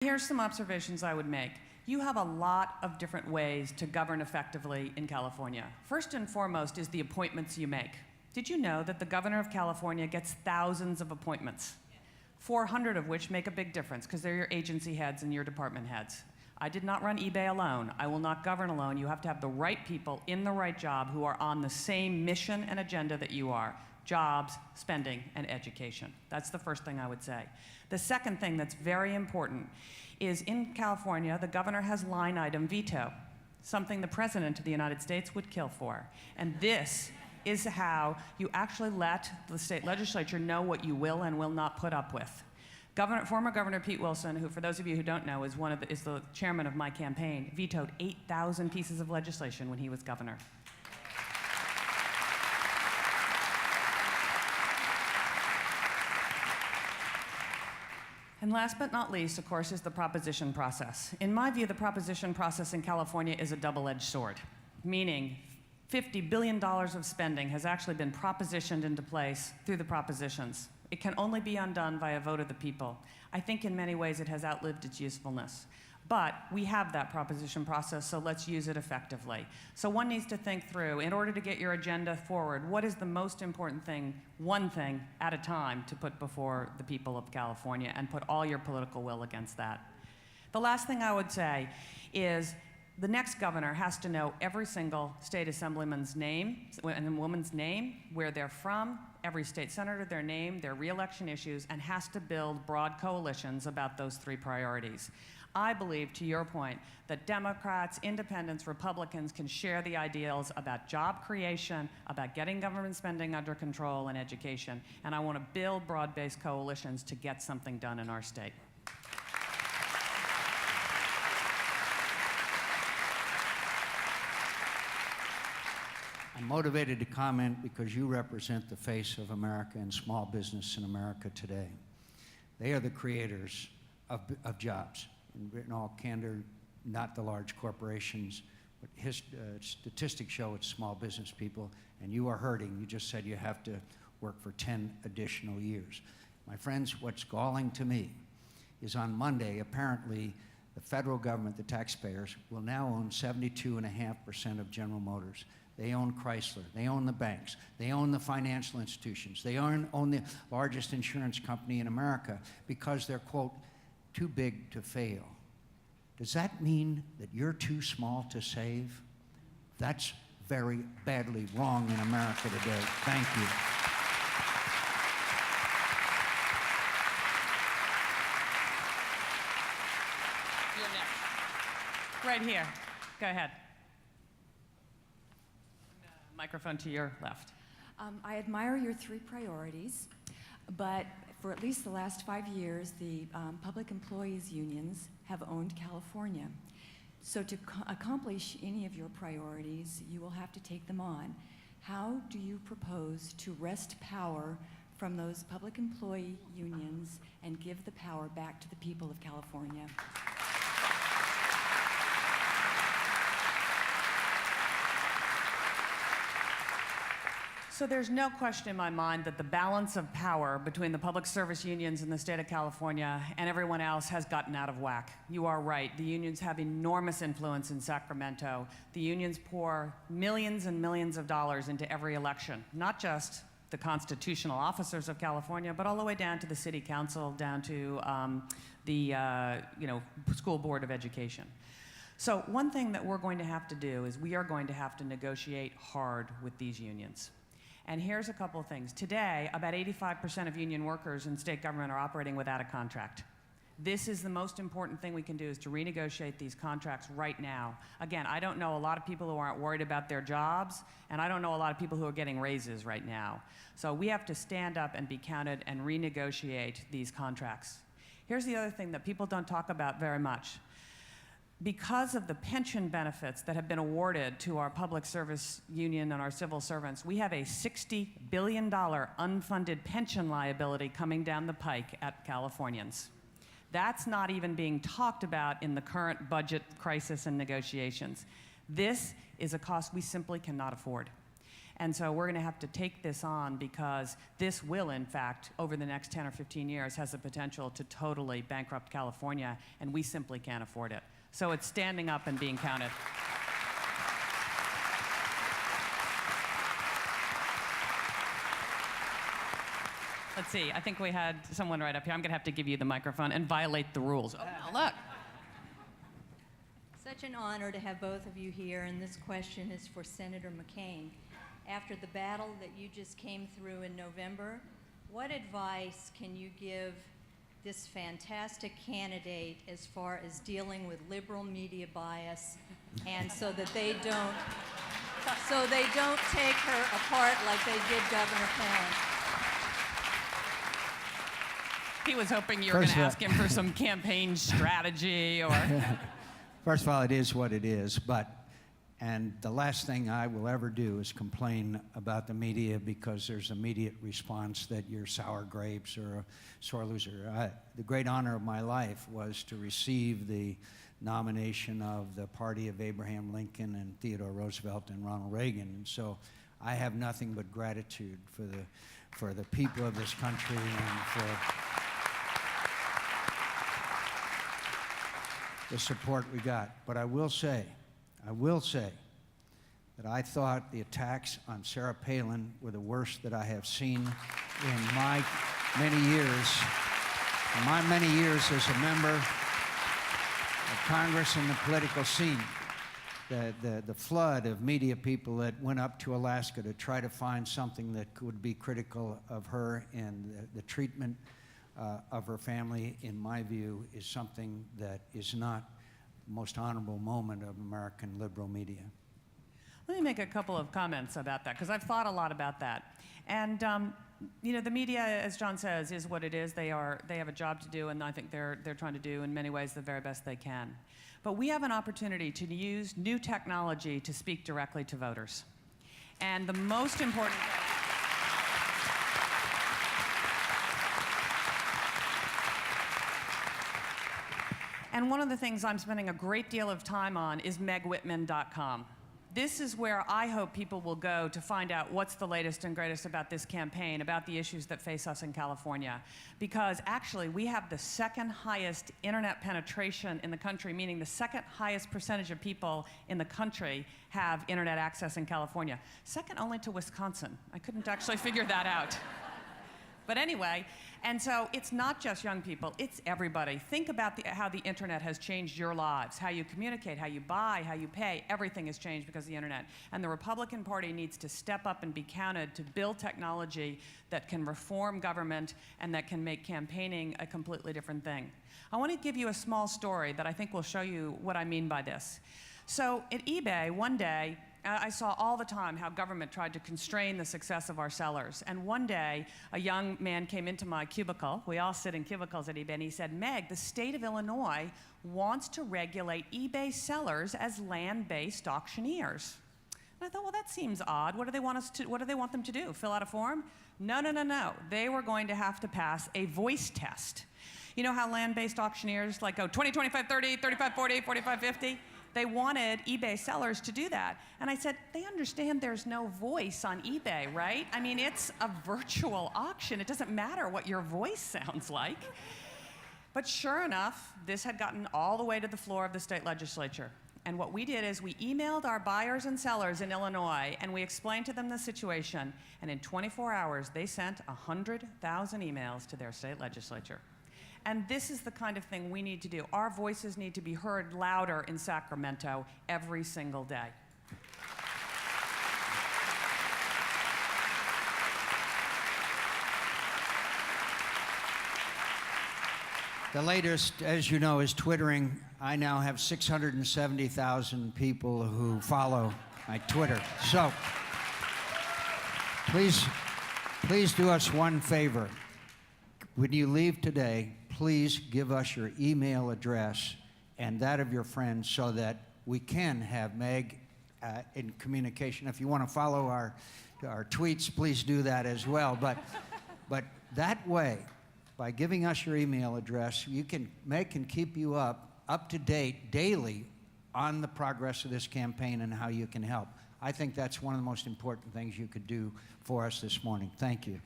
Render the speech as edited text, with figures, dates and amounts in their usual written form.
Here's some observations I would make. You have a lot of different ways to govern effectively in California. First and foremost is the appointments you make. Did you know that the governor of California gets thousands of appointments? 400 of which make a big difference because they're your agency heads and your department heads. I did not run eBay alone. I will not govern alone. You have to have the right people in the right job who are on the same mission and agenda that you are. Jobs, spending, and education. That's the first thing I would say. The second thing that's very important is in California, the governor has line item veto, something the president of the United States would kill for. And this is how you actually let the state legislature know what you will and will not put up with. Former Governor Pete Wilson, who, for those of you who don't know, is the chairman of my campaign, vetoed 8,000 pieces of legislation when he was governor. And last but not least, of course, is the proposition process. In my view, the proposition process in California is a double-edged sword, meaning $50 billion of spending has actually been propositioned into place through the propositions. It can only be undone by a vote of the people. I think in many ways it has outlived its usefulness. But we have that proposition process, so let's use it effectively. So one needs to think through, in order to get your agenda forward, what is the most important thing, one thing at a time, to put before the people of California, and put all your political will against that. The last thing I would say is the next governor has to know every single state assemblyman's name and woman's name, where they're from, every state senator, their name, their re-election issues, and has to build broad coalitions about those three priorities. I believe, to your point, that Democrats, independents, Republicans can share the ideals about job creation, about getting government spending under control, and education. And I want to build broad-based coalitions to get something done in our state. I'm motivated to comment because you represent the face of America and small business in America today. They are the creators of jobs. In all candor, not the large corporations, but statistics show it's small business people, and you are hurting. You just said you have to work for 10 additional years. My friends, what's galling to me is on Monday, apparently, the federal government, the taxpayers, will now own 72.5% of General Motors. They own Chrysler, they own the banks, they own the financial institutions, they own the largest insurance company in America because they're, quote, too big to fail. Does that mean that you're too small to save? That's very badly wrong in America today. Thank you. You're next. Right here. Go ahead. Microphone to your left. I admire your three priorities, but for at least the last 5 years, the public employees unions have owned California. So to accomplish any of your priorities, you will have to take them on. How do you propose to wrest power from those public employee unions and give the power back to the people of California? So there's no question in my mind that the balance of power between the public service unions in the state of California and everyone else has gotten out of whack. You are right. The unions have enormous influence in Sacramento. The unions pour millions and millions of dollars into every election, not just the constitutional officers of California, but all the way down to the city council, down to the school board of education. So one thing that we're going to have to do is we are going to have to negotiate hard with these unions. And here's a couple of things. Today, about 85% of union workers in state government are operating without a contract. This is the most important thing we can do, is to renegotiate these contracts right now. Again, I don't know a lot of people who aren't worried about their jobs, and I don't know a lot of people who are getting raises right now. So we have to stand up and be counted and renegotiate these contracts. Here's the other thing that people don't talk about very much. Because of the pension benefits that have been awarded to our public service union and our civil servants, we have a $60 billion unfunded pension liability coming down the pike at Californians. That's not even being talked about in the current budget crisis and negotiations. This is a cost we simply cannot afford. And so we're going to have to take this on because this will, in fact, over the next 10 or 15 years, has the potential to totally bankrupt California, and we simply can't afford it. So it's standing up and being counted. Let's see, I think we had someone right up here. I'm going to have to give you the microphone and violate the rules. Oh, no, look. Such an honor to have both of you here, and this question is for Senator McCain. After the battle that you just came through in November, what advice can you give this fantastic candidate as far as dealing with liberal media bias, and so that they don't take her apart like they did Governor Palin? He was hoping you were going to ask him for some campaign strategy or... First of all, it is what it is, and the last thing I will ever do is complain about the media because there's immediate response that you're sour grapes or a sore loser. The great honor of my life was to receive the nomination of the party of Abraham Lincoln and Theodore Roosevelt and Ronald Reagan, and so I have nothing but gratitude for the people of this country and for the support we got. But I will say that I thought the attacks on Sarah Palin were the worst that I have seen in my many years as a member of Congress and the political scene. The flood of media people that went up to Alaska to try to find something that would be critical of her and the treatment of her family, in my view, is something that is not the most honorable moment of American liberal media. Let me make a couple of comments about that, because I've thought a lot about that. And you know, the media, as John says, is what it is. They have a job to do, and I think they're trying to do, in many ways, the very best they can. But we have an opportunity to use new technology to speak directly to voters. And the most important... And one of the things I'm spending a great deal of time on is megwhitman.com. This is where I hope people will go to find out what's the latest and greatest about this campaign, about the issues that face us in California. Because actually, we have the second highest internet penetration in the country, meaning the second highest percentage of people in the country have internet access in California. Second only to Wisconsin. I couldn't actually figure that out. But anyway, and so it's not just young people, it's everybody. Think about how the internet has changed your lives, how you communicate, how you buy, how you pay. Everything has changed because of the internet. And the Republican Party needs to step up and be counted to build technology that can reform government and that can make campaigning a completely different thing. I want to give you a small story that I think will show you what I mean by this. So at eBay, one day, I saw all the time how government tried to constrain the success of our sellers. And one day, a young man came into my cubicle. We all sit in cubicles at eBay, and he said, "Meg, the state of Illinois wants to regulate eBay sellers as land-based auctioneers." And I thought, well, that seems odd. What do they want them to do? Fill out a form? No, no, no, no. They were going to have to pass a voice test. You know how land-based auctioneers like go 20, 25, 30, 35, 40, 45, 50? They wanted eBay sellers to do that. And I said, they understand there's no voice on eBay, right? I mean, it's a virtual auction. It doesn't matter what your voice sounds like. But sure enough, this had gotten all the way to the floor of the state legislature. And what we did is we emailed our buyers and sellers in Illinois, and we explained to them the situation. And in 24 hours, they sent 100,000 emails to their state legislature. And this is the kind of thing we need to do. Our voices need to be heard louder in Sacramento every single day. The latest, as you know, is twittering. I now have 670,000 people who follow my Twitter. So please do us one favor. When you leave today, please give us your email address and that of your friends so that we can have Meg in communication. If you want to follow our tweets, please do that as well. But that way, by giving us your email address, Meg can keep you up to date daily on the progress of this campaign and how you can help. I think that's one of the most important things you could do for us this morning. Thank you.